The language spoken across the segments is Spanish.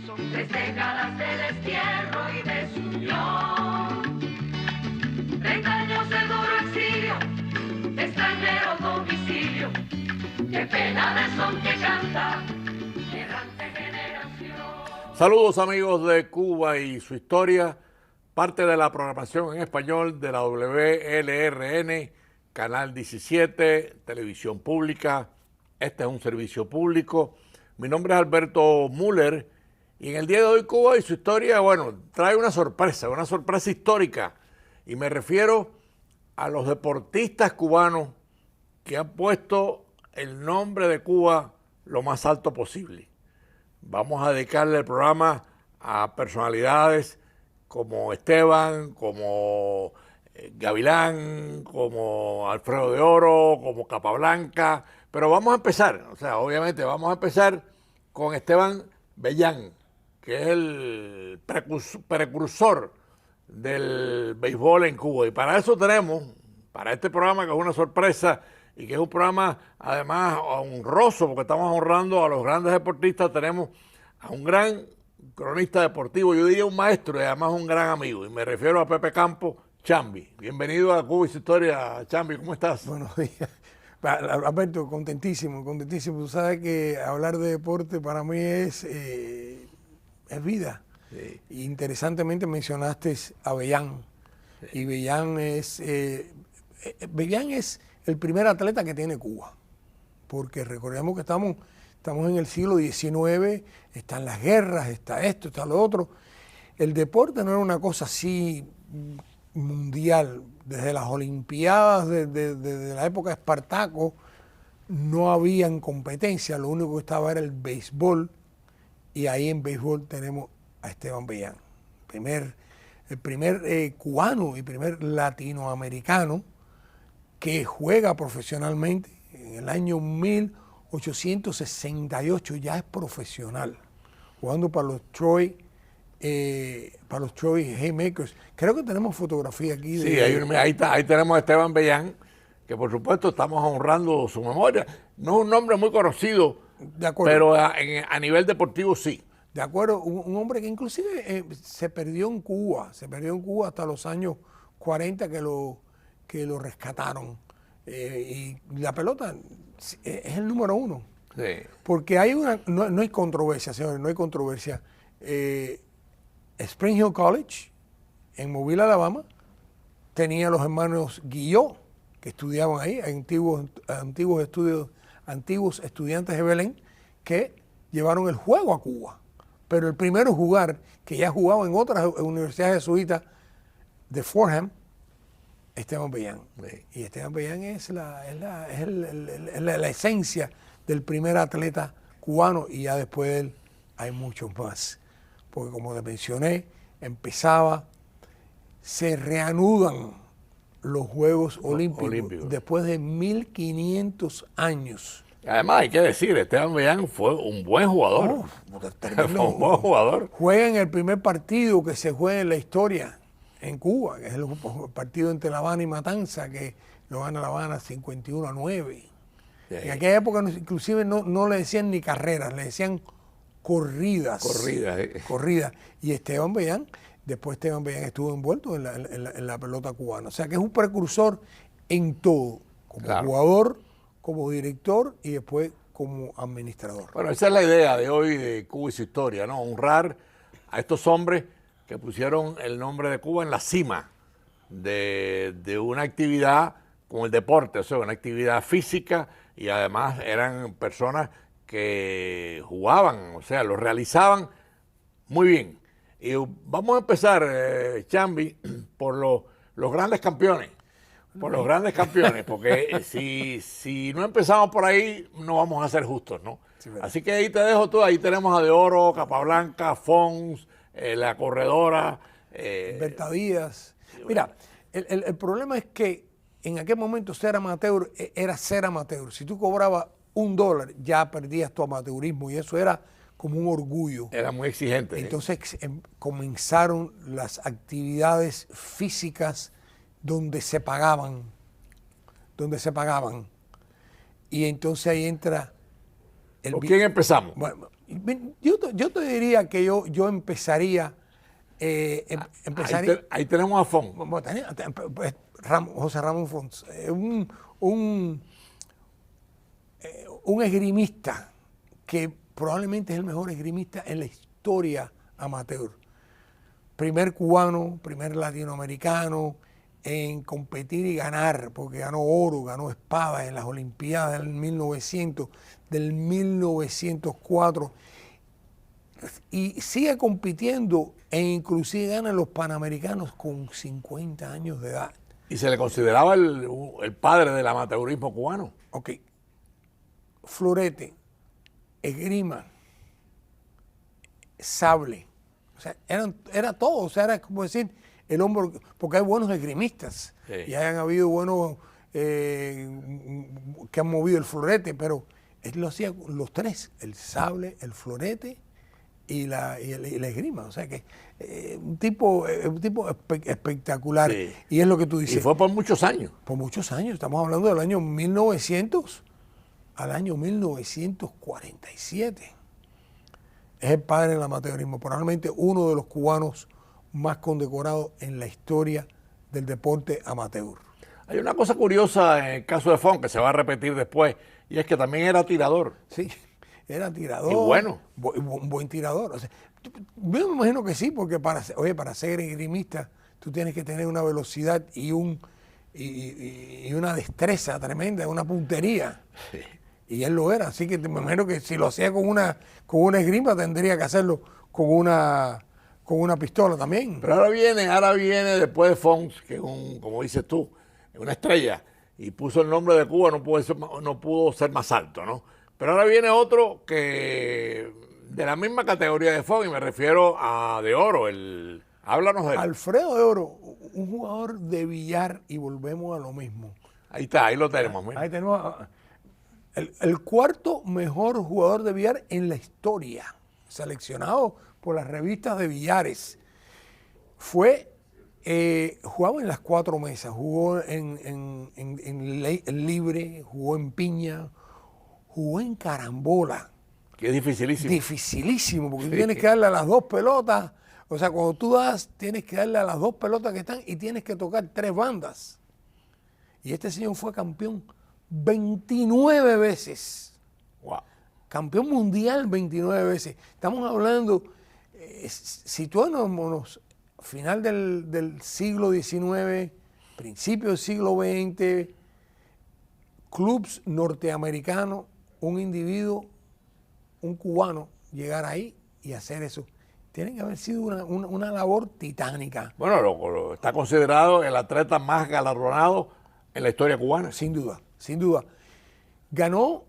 Son 3 décadas de destierro y desunión, 30 años de duro exilio, extranjero domicilio, qué pena de son que canta, errante generación. Saludos amigos de Cuba y su historia, parte de la programación en español de la WLRN, Canal 17, Televisión Pública. Este es un servicio público. Mi nombre es Alberto Müller y en el día de hoy Cuba y su historia, bueno, trae una sorpresa histórica. Y me refiero a los deportistas cubanos que han puesto el nombre de Cuba lo más alto posible. Vamos a dedicarle el programa a personalidades como Esteban, como Gavilán, como Alfredo de Oro, como Capablanca, pero vamos a empezar, obviamente vamos a empezar con Esteban Bellán, que es el precursor del béisbol en Cuba. Y para eso tenemos, para este programa que es una sorpresa y que es un programa además honroso, porque estamos honrando a los grandes deportistas, tenemos a un gran cronista deportivo, yo diría un maestro y además un gran amigo, y me refiero a Pepe Campos, Chambi. Bienvenido a Cuba y su historia, Chambi, ¿cómo estás? Buenos días. Alberto, contentísimo. Tú sabes que hablar de deporte para mí es vida. Sí. Interesantemente mencionaste a Bellán. Sí. Y Bellán es el primer atleta que tiene Cuba. Porque recordemos que estamos en el siglo XIX, están las guerras, está esto, está lo otro. El deporte no era una cosa así mundial. Desde las Olimpiadas, desde la época de Espartaco, no habían competencia, lo único que estaba era el béisbol, y ahí en béisbol tenemos a Esteban Bellán, el primer cubano y primer latinoamericano que juega profesionalmente. En el año 1868 ya es profesional, jugando para los Troy Haymakers. Creo que tenemos fotografía aquí. Sí, ahí tenemos a Esteban Bellán, que por supuesto estamos honrando su memoria. No es un nombre muy conocido, de acuerdo, pero a nivel deportivo sí. De acuerdo, un hombre que inclusive se perdió en Cuba hasta los años 40 que lo rescataron. Y la pelota es el número uno. Sí. Porque no hay controversia, señores, no hay controversia. Spring Hill College, en Mobile, Alabama, tenía los hermanos Guillot, que estudiaban ahí, antiguos estudiantes de Belén, que llevaron el juego a Cuba. Pero el primero en jugar, que ya jugaba en otras universidades jesuitas de Fordham, Esteban Bellán. Sí. Y Esteban Bellán es la esencia del primer atleta cubano, y ya después de él hay muchos más. Porque como te mencioné, se reanudan los Juegos Olímpicos después de 1500 años. Además hay que decir, Esteban Bellán fue un buen jugador. Fue un buen jugador. Juega en el primer partido que se juega en la historia en Cuba, que es el partido entre La Habana y Matanza, que lo gana La Habana 51-9. Sí. En aquella época inclusive no le decían ni carreras, le decían corridas. Corridas. Y Esteban Bellán estuvo envuelto en la pelota cubana. O sea que es un precursor en todo, como jugador, como director y después como administrador. Bueno, esa es la idea de hoy de Cuba y su historia, ¿no? Honrar a estos hombres que pusieron el nombre de Cuba en la cima de una actividad como el deporte, o sea, una actividad física, y además eran personas que jugaban, o sea, lo realizaban muy bien. Y vamos a empezar, Chambi, por los grandes campeones. Por los grandes campeones, porque si no empezamos por ahí, no vamos a ser justos, ¿no? Sí, así que ahí te dejo tú, ahí tenemos a De Oro, Capablanca, Fons, la corredora. Berta Díaz. Mira, el problema es que en aquel momento ser amateur era ser amateur. Si tú cobrabas $1, ya perdías tu amateurismo, y eso era como un orgullo. Era muy exigente. Entonces comenzaron las actividades físicas donde se pagaban. Y entonces ahí entra... ¿Con quién empezamos? Bueno, Yo te diría que yo empezaría... Ahí tenemos a Font. José Ramón Font, un esgrimista que probablemente es el mejor esgrimista en la historia amateur. Primer cubano, primer latinoamericano en competir y ganar, porque ganó oro, ganó espada en las Olimpiadas del 1900, del 1904, y sigue compitiendo e inclusive gana los Panamericanos con 50 años de edad. Y se le consideraba el padre del amateurismo cubano. Ok. Florete, esgrima, sable. O sea, era todo. O sea, era como decir el hombro, porque hay buenos esgrimistas. Sí. Y hayan habido buenos que han movido el florete, pero él lo hacía los tres: el sable, el florete y la esgrima. O sea que un tipo espectacular. Sí. Y es lo que tú dices. Y fue por muchos años. Por muchos años. Estamos hablando del año 1900 al año 1947. Es el padre del amateurismo, probablemente uno de los cubanos más condecorados en la historia del deporte amateur. Hay una cosa curiosa en el caso de Font que se va a repetir después, y es que también era tirador. Sí, era tirador. Y bueno. Un buen tirador. O sea, yo me imagino que sí, porque para ser esgrimista tú tienes que tener una velocidad y una destreza tremenda, una puntería. Sí. Y él lo era, así que me imagino que si lo hacía con una esgrima tendría que hacerlo con una pistola también. Pero ahora viene después de Font, que es como dices tú, una estrella, y puso el nombre de Cuba, no pudo ser más alto, ¿no? Pero ahora viene otro que de la misma categoría de Font, y me refiero a De Oro, háblanos de él. Alfredo De Oro, un jugador de billar, y volvemos a lo mismo. Ahí está, ahí lo tenemos. Mira. Ahí tenemos el cuarto mejor jugador de billar en la historia, seleccionado por las revistas de billares. Jugaba en las cuatro mesas, jugó en libre, jugó en piña, jugó en carambola. Que es dificilísimo. Dificilísimo, porque tú tienes que darle a las dos pelotas. O sea, cuando tú das, tienes que darle a las dos pelotas que están y tienes que tocar tres bandas. Y este señor fue campeón 29 veces. Wow. Campeón mundial 29 veces. Estamos hablando, situándonos final del siglo XIX, principio del siglo XX, clubs norteamericanos, un individuo, un cubano, llegar ahí y hacer eso. Tiene que haber sido una labor titánica. Bueno, está considerado el atleta más galardonado en la historia cubana. Sin duda, sin duda. Ganó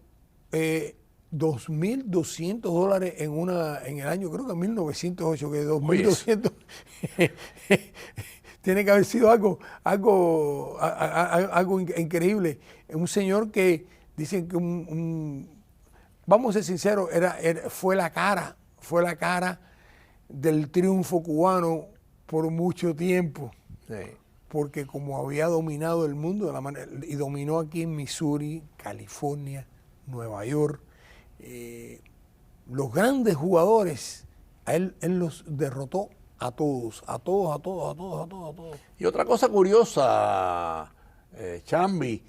$2.200 en el año, creo que en 1908, que 2.200 tiene que haber sido algo increíble. Un señor que dicen que vamos a ser sinceros, fue la cara del triunfo cubano por mucho tiempo. Sí. Porque como había dominado el mundo de la manera, y dominó aquí en Missouri, California, Nueva York, los grandes jugadores, él los derrotó a todos. Y otra cosa curiosa, Chambi,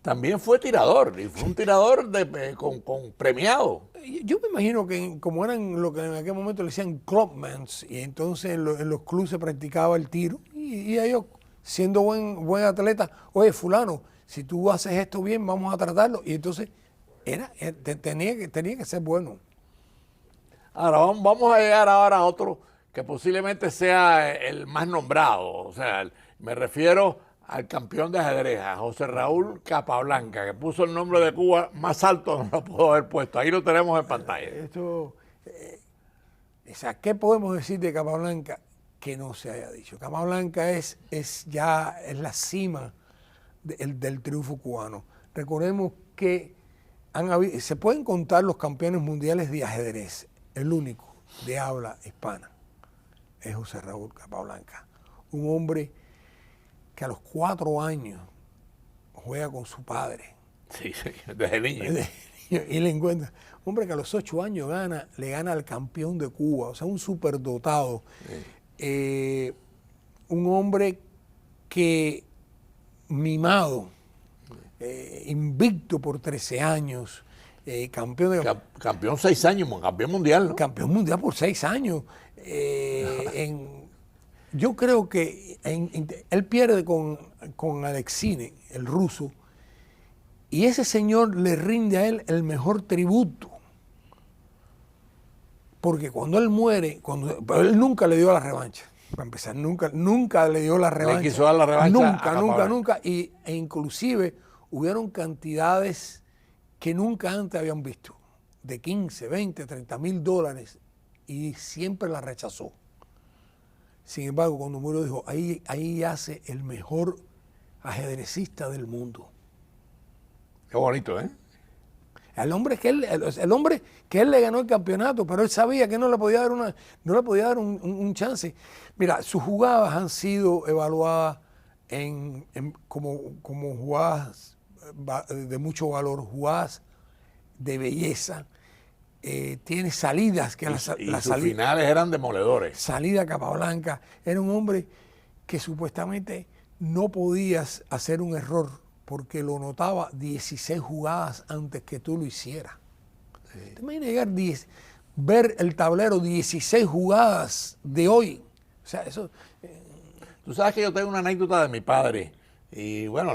también fue tirador, y fue un tirador con premiado. Yo me imagino que como eran lo que en aquel momento le decían clubmans, y entonces en los clubes se practicaba el tiro, y ellos, siendo buen atleta, oye, fulano, si tú haces esto bien, vamos a tratarlo. Y entonces tenía que ser bueno. Ahora vamos a llegar ahora a otro que posiblemente sea el más nombrado. O sea, me refiero al campeón de ajedrez, a José Raúl Capablanca, que puso el nombre de Cuba más alto, no lo pudo haber puesto. Ahí lo tenemos en pantalla. ¿Qué podemos decir de Capablanca que no se haya dicho? Capablanca es la cima del triunfo cubano. Recordemos que se pueden contar los campeones mundiales de ajedrez. El único de habla hispana es José Raúl Capablanca, un hombre que a los 4 años juega con su padre. Sí, desde niño. y le encuentra, hombre que a los 8 años le gana al campeón de Cuba, o sea, un superdotado. Un hombre que mimado, invicto por 13 años, campeón de... Campeón 6 años, campeón mundial, ¿no? Campeón mundial por 6 años. Yo creo que él pierde con Alexine, el ruso, y ese señor le rinde a él el mejor tributo. Porque cuando él muere, él nunca le dio la revancha. Para empezar, nunca le dio la revancha. Le quiso dar la revancha. Nunca. E inclusive hubieron cantidades que nunca antes habían visto, de 15, 20, 30 mil dólares, y siempre la rechazó. Sin embargo, cuando murió dijo, ahí yace el mejor ajedrecista del mundo. Qué bonito, ¿eh? El hombre que él le ganó el campeonato, pero él sabía que no le podía dar un chance. Mira, sus jugadas han sido evaluadas como jugadas de mucho valor, jugadas de belleza. Tiene salidas que sus finales eran demoledores. Salida a Capablanca. Era un hombre que supuestamente no podías hacer un error porque lo notaba 16 jugadas antes que tú lo hicieras. Sí. ¿Te imaginas llegar ver el tablero 16 jugadas de hoy? O sea, eso... Tú sabes que yo tengo una anécdota de mi padre y bueno,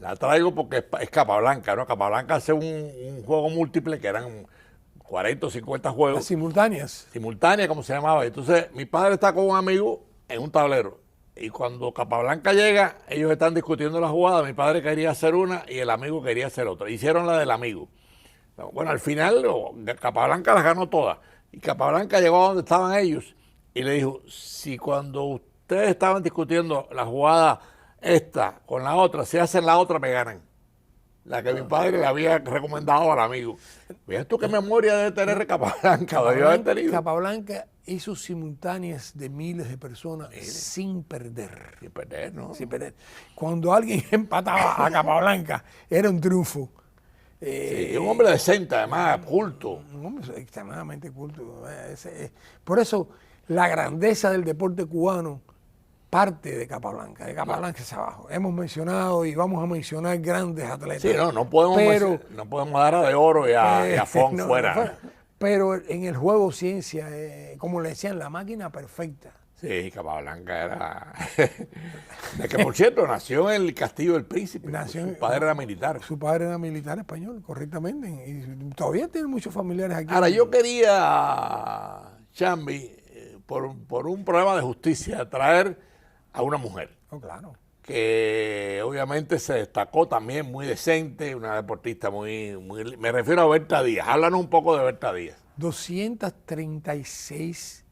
la traigo porque es Capablanca, ¿no? Capablanca hace un juego múltiple que eran 40 o 50 juegos. Las simultáneas. Simultáneas, como se llamaba. Entonces, mi padre está con un amigo en un tablero. Y cuando Capablanca llega, ellos están discutiendo la jugada. Mi padre quería hacer una y el amigo quería hacer otra. Hicieron la del amigo. Bueno, al final Capablanca las ganó todas. Y Capablanca llegó a donde estaban ellos y le dijo, si cuando ustedes estaban discutiendo la jugada esta con la otra, si hacen la otra, me ganan. La que mi padre le había recomendado al amigo. Mira tú qué memoria debe tener Capablanca. Capablanca hizo simultáneas de miles de personas sin perder. Sin perder, ¿no? Sin perder. Cuando alguien empataba a Capablanca, era un triunfo. Sí, un hombre decente, además, culto. Un hombre extremadamente culto. Por eso, la grandeza del deporte cubano parte de Capablanca hacia abajo. Hemos mencionado y vamos a mencionar grandes atletas. Sí, no podemos dar a De Oro y a Font fuera. Pero en el juego ciencia, como le decían, la máquina perfecta. Sí, Capablanca era... de que, por cierto, nació en el Castillo del Príncipe. Su padre era militar. Su padre era militar español, correctamente. Y todavía tiene muchos familiares aquí. Ahora, yo quería, Chambi, por un problema de justicia, traer a una mujer. Oh, claro. Que obviamente se destacó también, muy decente, una deportista muy... Me refiero a Berta Díaz. Háblanos un poco de Berta Díaz. 236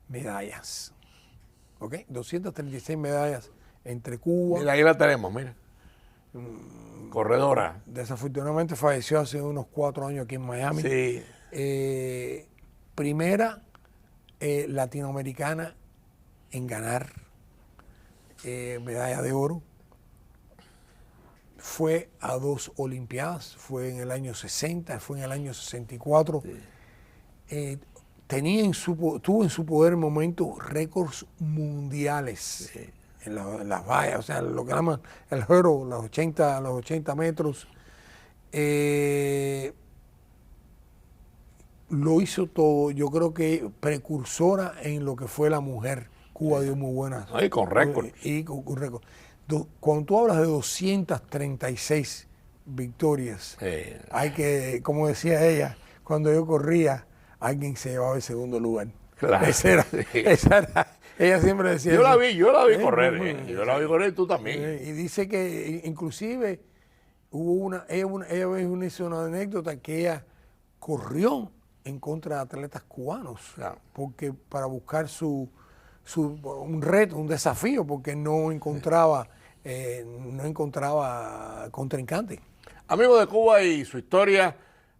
medallas. ¿Ok? 236 medallas entre Cuba. Mira, ahí la tenemos, mira. Corredora. Desafortunadamente falleció hace unos 4 años aquí en Miami. Sí. Primera latinoamericana en ganar medalla de oro. Fue a 2 Olimpiadas, fue en el año 60, fue en el año 64. Sí. Tuvo en su poder en momentos récords mundiales en las vallas, o sea, lo que llaman el hurdle, los 80 metros. Lo hizo todo, yo creo que precursora en lo que fue la mujer. Cuba dio muy buenas. Y con récord. Cuando tú hablas de 236 victorias, hay que, como decía ella, cuando yo corría, alguien se llevaba el segundo lugar. Claro. Esa era, ella siempre decía. Yo la vi correr, yo la vi correr y tú también. Y dice que inclusive ella hizo una anécdota que ella corrió en contra de atletas cubanos, claro, porque para buscar un reto, un desafío, porque no encontraba contrincante. Amigos de Cuba y su historia,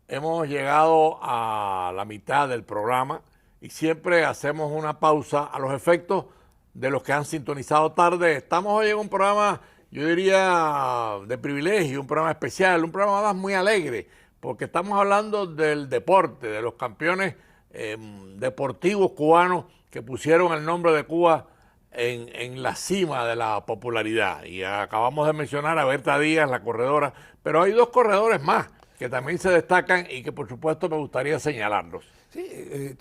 hemos llegado a la mitad del programa y siempre hacemos una pausa a los efectos de los que han sintonizado tarde. Estamos hoy en un programa, yo diría, de privilegio, un programa especial, un programa más muy alegre, porque estamos hablando del deporte, de los campeones deportivos cubanos que pusieron el nombre de Cuba en la cima de la popularidad. Y acabamos de mencionar a Berta Díaz, la corredora, pero hay dos corredores más que también se destacan y que por supuesto me gustaría señalarlos. Sí,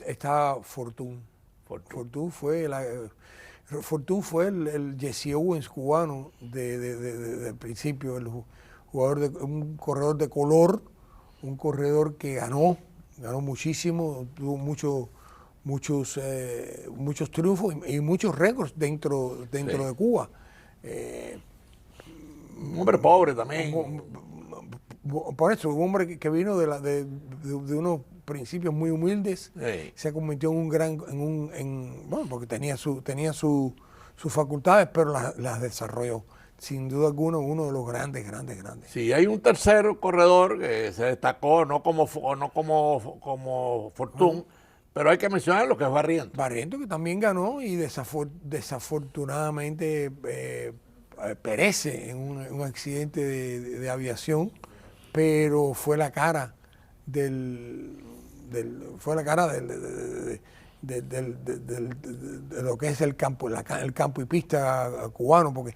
está Fortune. Fortune fue el Jesse Owens cubano del principio, un corredor de color, un corredor que ganó muchísimo, tuvo muchos triunfos y muchos récords dentro de Cuba. Un hombre pobre también. Por eso, un hombre que vino de unos principios muy humildes, se convirtió en un gran, bueno, porque tenía sus facultades, pero las desarrolló. Sin duda alguna, uno de los grandes. Sí, hay un tercer corredor que se destacó, no como Fortune, pero hay que mencionar lo que es Barrientos. Barrientos, que también ganó y desafortunadamente perece en un accidente de aviación, pero fue la cara de lo que es el campo y pista cubano, porque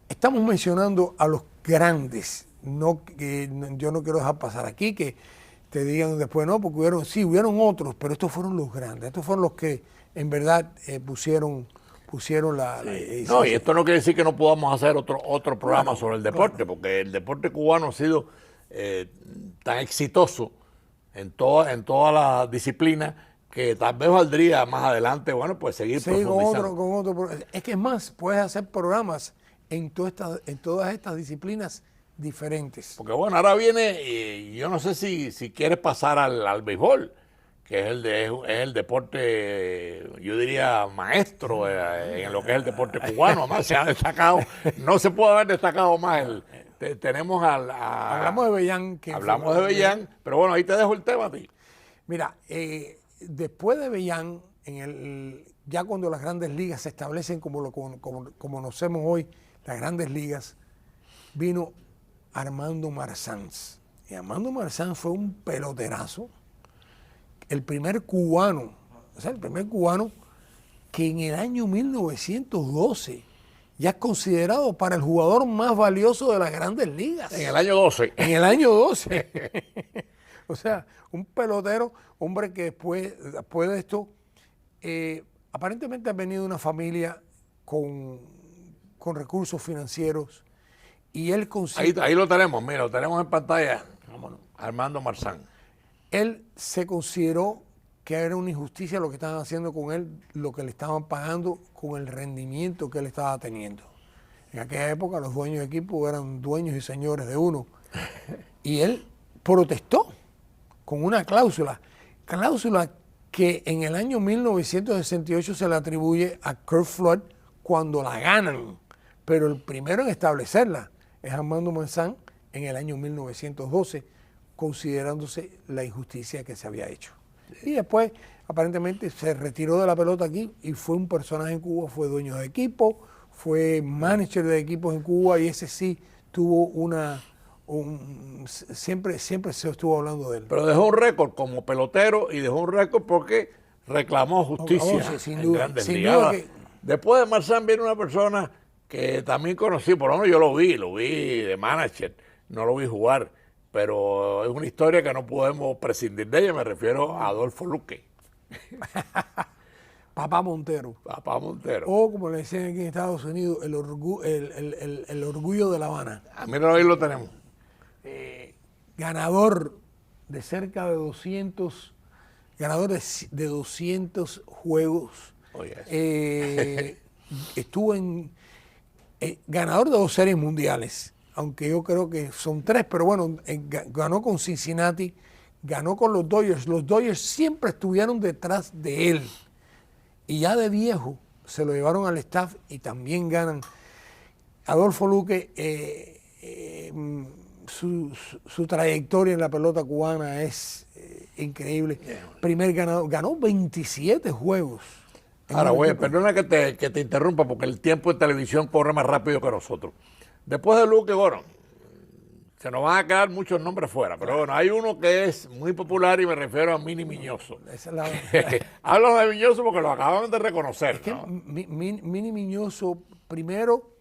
estamos mencionando a los grandes, yo no quiero dejar pasar aquí que te digan después, no, porque hubieron otros, pero estos fueron los grandes, estos fueron los que en verdad pusieron la... No, y esto no quiere decir que no podamos hacer otro programa sobre el deporte, porque el deporte cubano ha sido tan exitoso en todas las disciplinas que tal vez valdría más adelante, bueno, pues seguir profundizando. Con otro. Es que es más, puedes hacer programas en todas estas disciplinas diferentes. Porque bueno, ahora viene, y yo no sé si quieres pasar al béisbol, que es el deporte, yo diría, maestro en lo que es el deporte cubano. Más se ha destacado, no se puede haber destacado más. Tenemos hablamos de Bellán. Hablamos de Bellán, pero bueno, ahí te dejo el tema a ti. Mira, después de Bellán, ya cuando las grandes ligas se establecen como conocemos hoy, las grandes ligas, vino Armando Marzans. Y Armando Marzans fue un peloterazo, el primer cubano que en el año 1912 ya es considerado para el jugador más valioso de las grandes ligas. En el año 12. En el año 12. O sea, un pelotero, hombre que después de esto, aparentemente ha venido de una familia con recursos financieros y él ahí lo tenemos, mira, lo tenemos en pantalla. Vámonos. Armando Marzán. Él se consideró que era una injusticia lo que estaban haciendo con él, lo que le estaban pagando con el rendimiento que él estaba teniendo. En aquella época los dueños de equipo eran dueños y señores de uno. Y él protestó con una cláusula que en el año 1968 se le atribuye a Curt Flood cuando la ganan, pero el primero en establecerla es Armando Marzán en el año 1912, considerándose la injusticia que se había hecho. Y después, aparentemente, se retiró de la pelota aquí y fue un personaje en Cuba, fue dueño de equipo, fue manager de equipos en Cuba y ese sí tuvo siempre se estuvo hablando de él. Pero dejó un récord como pelotero y dejó un récord porque reclamó justicia sin en Grandes Ligas. Después de Marzán viene una persona que también conocí, por lo menos yo lo vi de manager, no lo vi jugar, pero es una historia que no podemos prescindir de ella, me refiero a Adolfo Luque. Papá Montero. Papá Montero. O como le decían aquí en Estados Unidos, el orgullo de La Habana. Mira, ahí lo tenemos. Ganador de cerca de 200, de 200 juegos. Oh, yes. Estuvo ganador de 2 series mundiales, aunque yo creo que son 3, pero bueno, ganó con Cincinnati, ganó con los Dodgers. Los Dodgers siempre estuvieron detrás de él. Y ya de viejo se lo llevaron al staff y también ganan. Adolfo Luque, su trayectoria en la pelota cubana es increíble. Primer ganador, ganó 27 juegos. Ahora, güey, perdona que te interrumpa porque el tiempo de televisión corre más rápido que nosotros. Después de Luque, bueno, Se nos van a quedar muchos nombres fuera, pero bueno, hay uno que es muy popular y me refiero a Mini Miñoso. Esa es la, Hablo de Miñoso porque lo acaban de reconocer, que ¿no? Mini Miñoso primero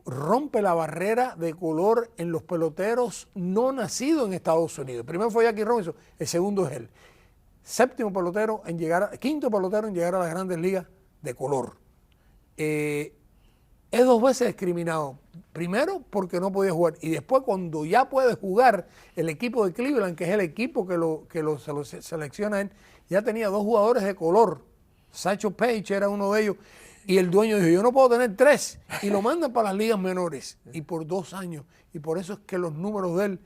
rompe la barrera de color en los peloteros no nacidos en Estados Unidos. El primero fue Jackie Robinson, el segundo es él. Quinto pelotero en llegar a las grandes ligas de color. Es 2 veces discriminado. Primero porque no podía jugar y después cuando ya puede jugar el equipo de Cleveland, que es el equipo se lo selecciona él, ya tenía 2 jugadores de color. Satchel Paige era uno de ellos y el dueño dijo, yo no puedo tener 3 y lo mandan para las ligas menores y por 2 años y por eso es que los números de él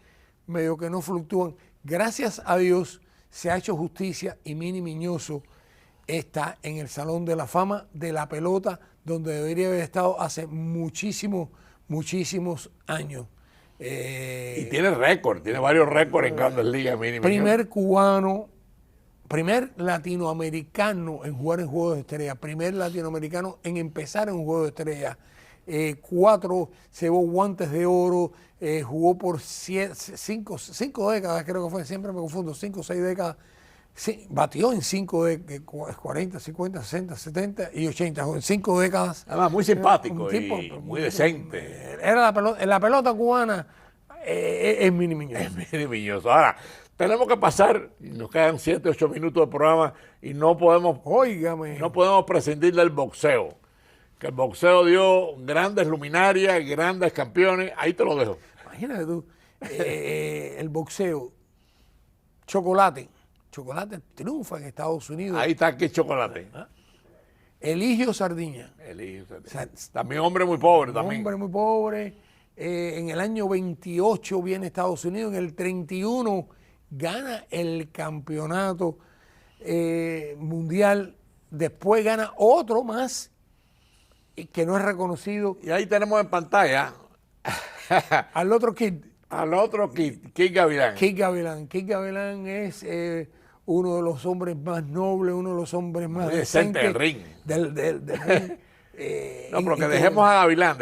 medio que no fluctúan. Gracias a Dios se ha hecho justicia y Mini Miñoso está en el Salón de la Fama de la pelota, donde debería haber estado hace muchísimos años. Y tiene récord, tiene varios récords en Grandes Ligas. Primer cubano, primer latinoamericano en jugar en Juegos de Estrella, primer latinoamericano en empezar en un Juego de Estrella. 4, se llevó guantes de oro, jugó por 5 décadas, creo que fue, siempre me confundo, 5 o 6 décadas. Sí, batió en 5 de 40, 50, 60, 70 y 80, en 5 décadas. Además, muy simpático tipo, y muy decente. Era la pelota cubana, es Mini Miñoso. Es Mini Miñoso. Ahora, tenemos que pasar, nos quedan 7, 8 minutos de programa y no podemos prescindir del boxeo. Que el boxeo dio grandes luminarias, grandes campeones. Ahí te lo dejo. Imagínate tú, el boxeo, Chocolate triunfa en Estados Unidos. Ahí está aquí Chocolate. Eligio Sardiña. O sea, también hombre muy pobre. Hombre muy pobre. En el año 28 viene a Estados Unidos. En el 31 gana el campeonato mundial. Después gana otro más que no es reconocido. Y ahí tenemos en pantalla al otro Kid. Kid Gavilán. Kid Gavilán es uno de los hombres más nobles, uno de los hombres más decentes del ring. Del ring. No, pero que dejemos a Gavilán,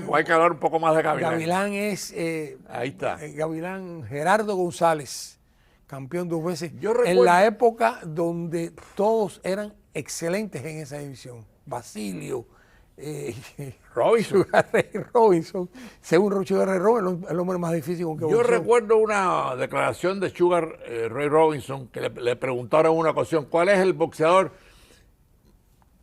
porque hay que hablar un poco más de Gavilán. Gavilán es ahí está. Gavilán Gerardo González, campeón 2 veces. Yo recuerdo, en la época donde todos eran excelentes en esa división. Basilio, Robinson, según Sugar Ray Robinson, el hombre más difícil con que yo recuerdo una declaración de Sugar Ray Robinson que le preguntaron en una ocasión, ¿cuál es el boxeador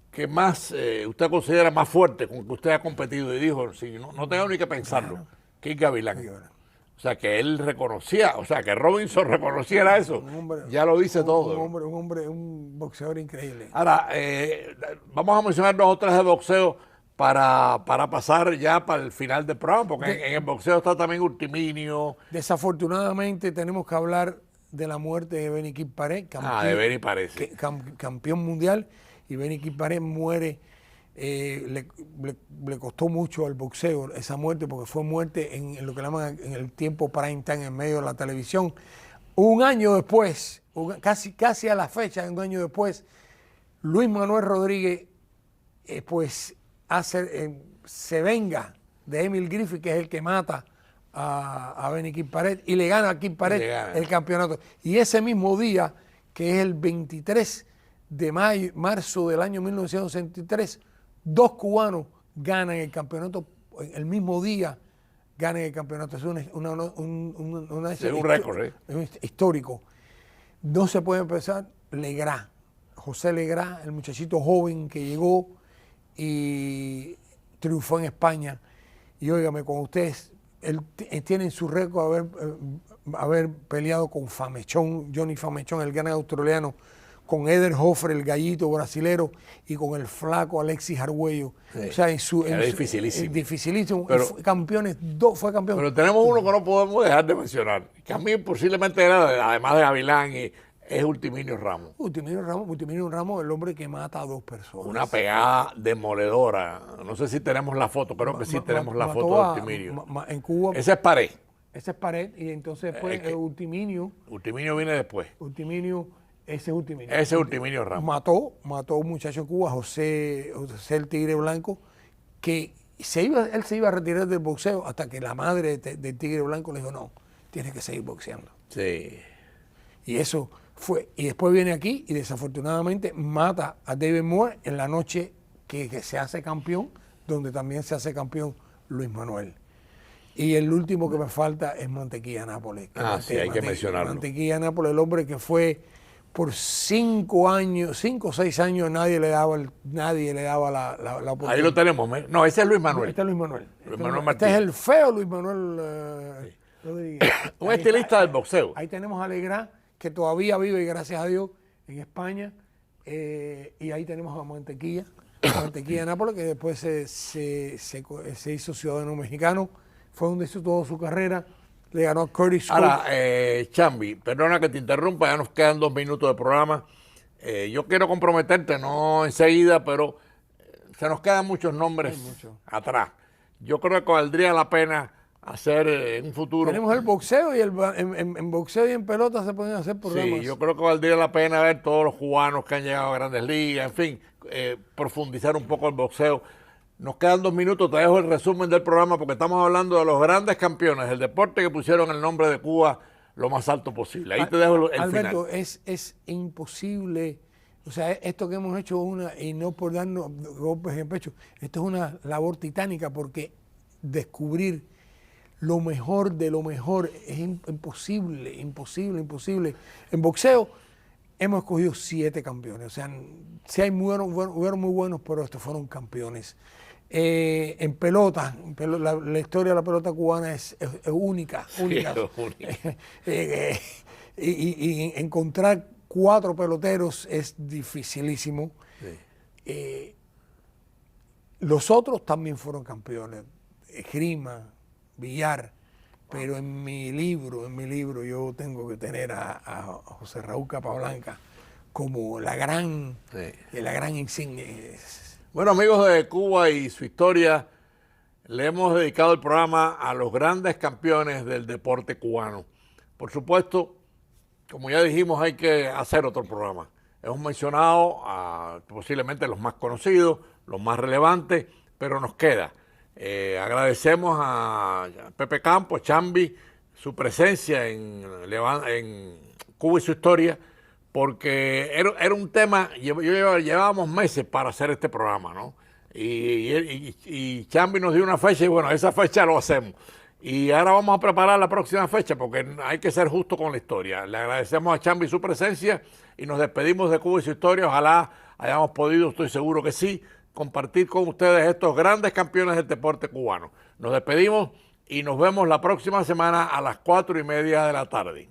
que más usted considera más fuerte con que usted ha competido? Y dijo, sí, no tengo ni que pensarlo, Kid Gavilán. O sea, que él reconocía, que Robinson reconociera eso, ya lo dice todo. Un boxeador increíble. Ahora, vamos a mencionar 2 o 3 de boxeo para pasar ya para el final del programa, porque en el boxeo está también Ultiminio. Desafortunadamente tenemos que hablar de la muerte de Benny Kid Paret, campeón mundial, y Benny Kid Paret muere. Le costó mucho al boxeo esa muerte, porque fue muerte en lo que llaman en el tiempo prime time, en medio de la televisión. Un año después, casi a la fecha, un año después, Luis Manuel Rodríguez se venga de Emil Griffith, que es el que mata a Benny Kid Paret, y le gana a Kid Paret el campeonato. Y ese mismo día, que es el 23 de marzo del año 1963, 2 cubanos ganan el campeonato, el mismo día ganan el campeonato. Es un récord, histórico. No se puede empezar. José Legrá, el muchachito joven que llegó y triunfó en España. Y óigame, con ustedes, él tiene en su récord haber peleado con Johnny Famechón, el gran australiano, con Eder Hofer, el gallito brasilero, y con el flaco Alexis Arguello. Sí, o sea, era dificilísimo. Dificilísimo. Pero, fue campeón. Pero tenemos uno que no podemos dejar de mencionar, que a mí posiblemente era, además de Gavilán, es Ultiminio Ramos. Ultiminio Ramos, el hombre que mata a 2 personas. Una pegada demoledora. No sé si tenemos la foto, creo que sí tenemos la foto de Ultiminio. En Cuba. Ese es Pared. Ese es Pared, y entonces después Ultiminio. Ultiminio viene después. Ese es Ultiminio. Ese es Ultiminio Ramos. Mató a un muchacho en Cuba, José el Tigre Blanco, que él se iba a retirar del boxeo hasta que la madre del Tigre Blanco le dijo, no, tienes que seguir boxeando. Sí. Y eso fue. Y después viene aquí y desafortunadamente mata a David Moore en la noche que se hace campeón, donde también se hace campeón Luis Manuel. Y el último que me falta es Mantequilla Nápoles. Sí, hay que mencionarlo. Mantequilla Nápoles, el hombre que fue por 5 o 6 años, nadie le daba la oportunidad. Ahí lo tenemos. No, ese es Luis Manuel. Este es Luis Manuel. Luis Manuel Este es el feo Luis Manuel Rodríguez. Un estilista del boxeo. Ahí tenemos a Legrand, que todavía vive, gracias a Dios, en España. Y ahí tenemos a Mantequilla Nápoles, que después se hizo ciudadano mexicano. Fue donde hizo toda su carrera. Le ganó a Curtis Cook. Ahora, Chambi, perdona que te interrumpa, ya nos quedan 2 minutos de programa. Yo quiero comprometerte, no enseguida, pero se nos quedan muchos nombres atrás. Yo creo que valdría la pena hacer en un futuro. Tenemos el boxeo y en boxeo y en pelota se pueden hacer programas. Sí, yo creo que valdría la pena ver todos los cubanos que han llegado a Grandes Ligas, en fin, profundizar un poco el boxeo. Nos quedan 2 minutos, te dejo el resumen del programa porque estamos hablando de los grandes campeones del deporte que pusieron el nombre de Cuba lo más alto posible. Ahí te dejo el Alberto, final. es imposible, o sea, esto que hemos hecho y no por darnos golpes en el pecho, esto es una labor titánica porque descubrir lo mejor de lo mejor es imposible. En boxeo hemos escogido 7 campeones, o sea, sí hubieron muy buenos, pero estos fueron campeones. En pelota, la historia de la pelota cubana es única. Sí, es única. Y encontrar 4 peloteros es dificilísimo. Sí. Los otros también fueron campeones, Esgrima, Billar, pero en mi libro yo tengo que tener a José Raúl Capablanca como la gran insignia. Bueno, amigos de Cuba y su historia, le hemos dedicado el programa a los grandes campeones del deporte cubano. Por supuesto, como ya dijimos, hay que hacer otro programa. Hemos mencionado a posiblemente los más conocidos, los más relevantes, pero nos queda. Agradecemos a Pepe Campos, Chambi, su presencia en Cuba y su historia, porque era un tema, llevábamos meses para hacer este programa, ¿no? Y Chambi nos dio una fecha y bueno, esa fecha lo hacemos. Y ahora vamos a preparar la próxima fecha porque hay que ser justo con la historia. Le agradecemos a Chambi su presencia y nos despedimos de Cuba y su historia. Ojalá hayamos podido, estoy seguro que sí, compartir con ustedes estos grandes campeones del deporte cubano. Nos despedimos y nos vemos la próxima semana a las 4:30 de la tarde.